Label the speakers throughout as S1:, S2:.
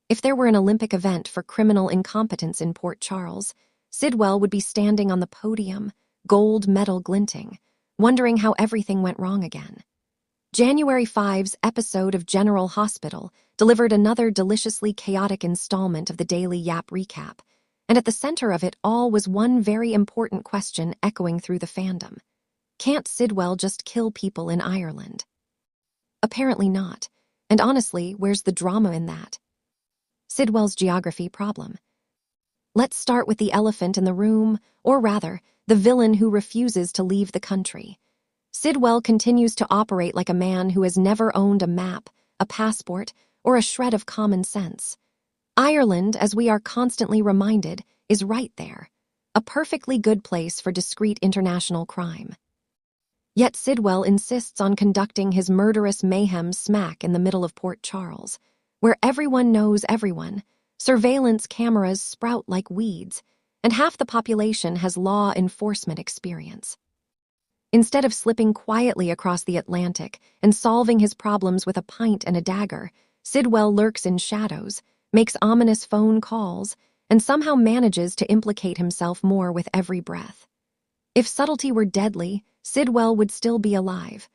S1: If there were an Olympic event for criminal incompetence in Port Charles, Sidwell would be standing on the podium, gold medal glinting, wondering how everything went wrong again. January 5's episode of General Hospital delivered another deliciously chaotic installment of the daily YAPP recap, and at the center of it all was one very important question echoing through the fandom. Can't Sidwell just kill people in Ireland? Apparently not, and honestly, where's the drama in that? Sidwell's geography problem. Let's start with the elephant in the room, or rather, the villain who refuses to leave the country. Sidwell continues to operate like a man who has never owned a map, a passport, or a shred of common sense. Ireland, as we are constantly reminded, is right there, a perfectly good place for discreet international crime. Yet Sidwell insists on conducting his murderous mayhem smack in the middle of Port Charles, where everyone knows everyone, surveillance cameras sprout like weeds, and half the population has law enforcement experience. Instead of slipping quietly across the Atlantic and solving his problems with a pint and a dagger, Sidwell lurks in shadows, makes ominous phone calls, and somehow manages to implicate himself more with every breath. If subtlety were deadly, Sidwell would still be alive.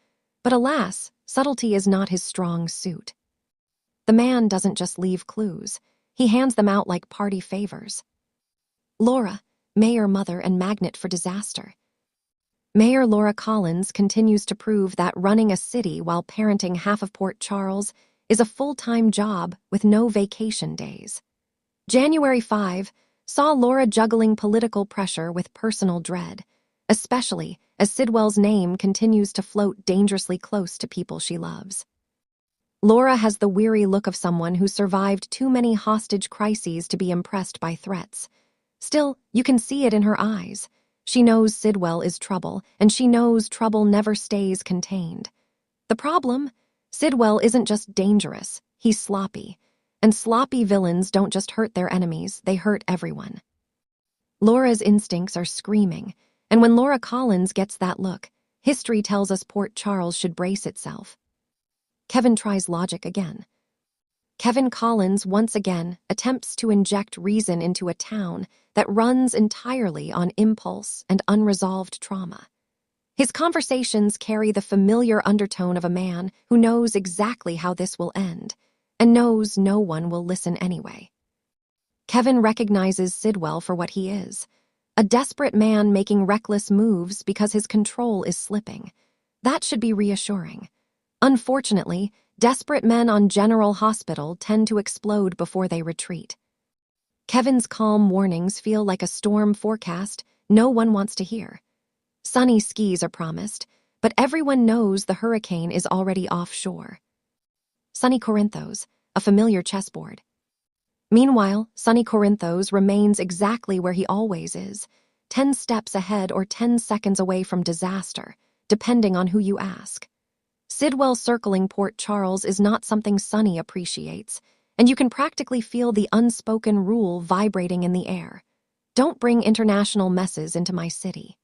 S1: But alas, subtlety is not his strong suit. The man doesn't just leave clues. He hands them out like party favors. Laura, mayor, mother, and magnet for disaster. Mayor Laura Collins continues to prove that running a city while parenting half of Port Charles is a full-time job with no vacation days. January 5 saw Laura juggling political pressure with personal dread, especially as Sidwell's name continues to float dangerously close to people she loves. Laura has the weary look of someone who survived too many hostage crises to be impressed by threats. Still, you can see it in her eyes. She knows Sidwell is trouble, and she knows trouble never stays contained. The problem? Sidwell isn't just dangerous, he's sloppy. And sloppy villains don't just hurt their enemies, they hurt everyone. Laura's instincts are screaming, and when Laura Collins gets that look, history tells us Port Charles should brace itself. Kevin tries logic again. Kevin Collins once again attempts to inject reason into a town that runs entirely on impulse and unresolved trauma. His conversations carry the familiar undertone of a man who knows exactly how this will end, and knows no one will listen anyway. Kevin recognizes Sidwell for what he is, a desperate man making reckless moves because his control is slipping. That should be reassuring. Unfortunately, desperate men on General Hospital tend to explode before they retreat. Kevin's calm warnings feel like a storm forecast no one wants to hear. Sunny skies are promised, but everyone knows the hurricane is already offshore. Sunny Corinthos, a familiar chessboard. Meanwhile, Sunny Corinthos remains exactly where he always is, 10 steps ahead or 10 seconds away from disaster, depending on who you ask. Sidwell circling Port Charles is not something Sunny appreciates, and you can practically feel the unspoken rule vibrating in the air. Don't bring international messes into my city.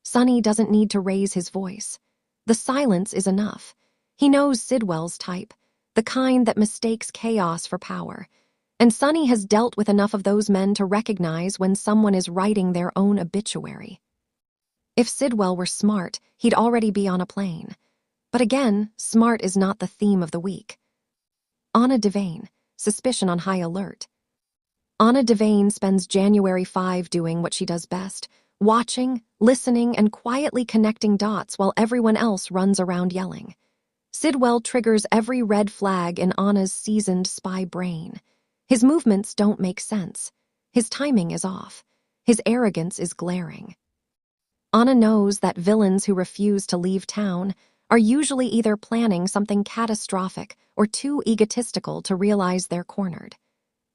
S1: Sunny doesn't need to raise his voice. The silence is enough. He knows Sidwell's type, the kind that mistakes chaos for power, and Sunny has dealt with enough of those men to recognize when someone is writing their own obituary. If Sidwell were smart, he'd already be on a plane. But again, smart is not the theme of the week. Anna Devane, suspicion on high alert. Anna Devane spends January 5 doing what she does best, watching, listening, and quietly connecting dots while everyone else runs around yelling. Sidwell triggers every red flag in Anna's seasoned spy brain. His movements don't make sense. His timing is off. His arrogance is glaring. Anna knows that villains who refuse to leave town are usually either planning something catastrophic or too egotistical to realize they're cornered.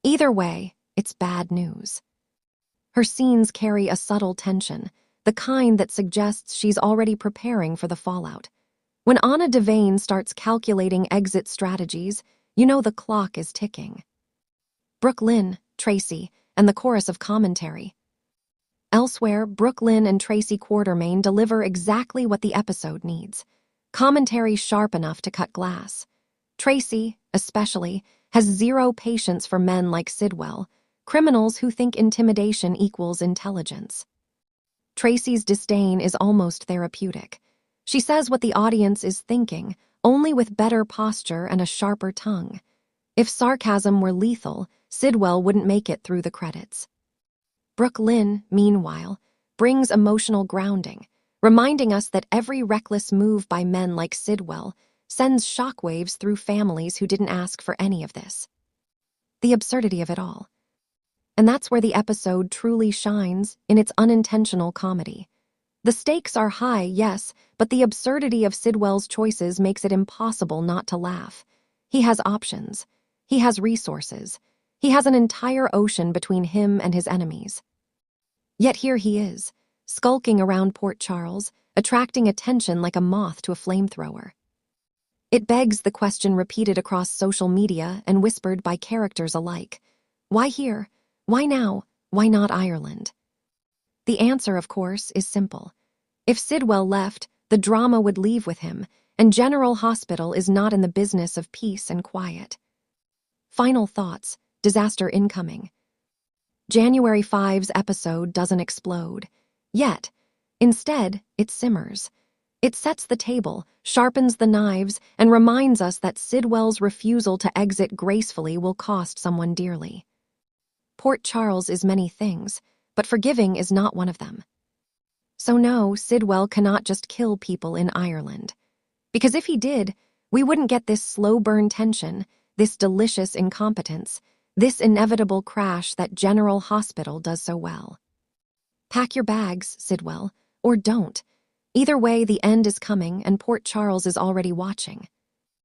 S1: Either way, it's bad news. Her scenes carry a subtle tension, the kind that suggests she's already preparing for the fallout. When Anna Devane starts calculating exit strategies, you know the clock is ticking. Brooklyn, Tracy, and the chorus of commentary. Elsewhere, Brooklyn and Tracy Quartermain deliver exactly what the episode needs. Commentary sharp enough to cut glass. Tracy, especially, has zero patience for men like Sidwell, criminals who think intimidation equals intelligence. Tracy's disdain is almost therapeutic. She says what the audience is thinking, only with better posture and a sharper tongue. If sarcasm were lethal, Sidwell wouldn't make it through the credits. Brooke Lynn, meanwhile, brings emotional grounding, reminding us that every reckless move by men like Sidwell sends shockwaves through families who didn't ask for any of this. The absurdity of it all. And that's where the episode truly shines, in its unintentional comedy. The stakes are high, yes, but the absurdity of Sidwell's choices makes it impossible not to laugh. He has options. He has resources. He has an entire ocean between him and his enemies. Yet here he is, skulking around Port Charles, attracting attention like a moth to a flamethrower. It begs the question repeated across social media and whispered by characters alike. Why here? Why now? Why not Ireland? The answer, of course, is simple. If Sidwell left, the drama would leave with him, and General Hospital is not in the business of peace and quiet. Final thoughts, disaster incoming. January 5's episode doesn't explode. Yet, instead, it simmers. It sets the table, sharpens the knives, and reminds us that Sidwell's refusal to exit gracefully will cost someone dearly. Port Charles is many things, but forgiving is not one of them. So no, Sidwell cannot just kill people in Ireland. Because if he did, we wouldn't get this slow-burn tension, this delicious incompetence, this inevitable crash that General Hospital does so well. Pack your bags, Sidwell, or don't. Either way, the end is coming and Port Charles is already watching.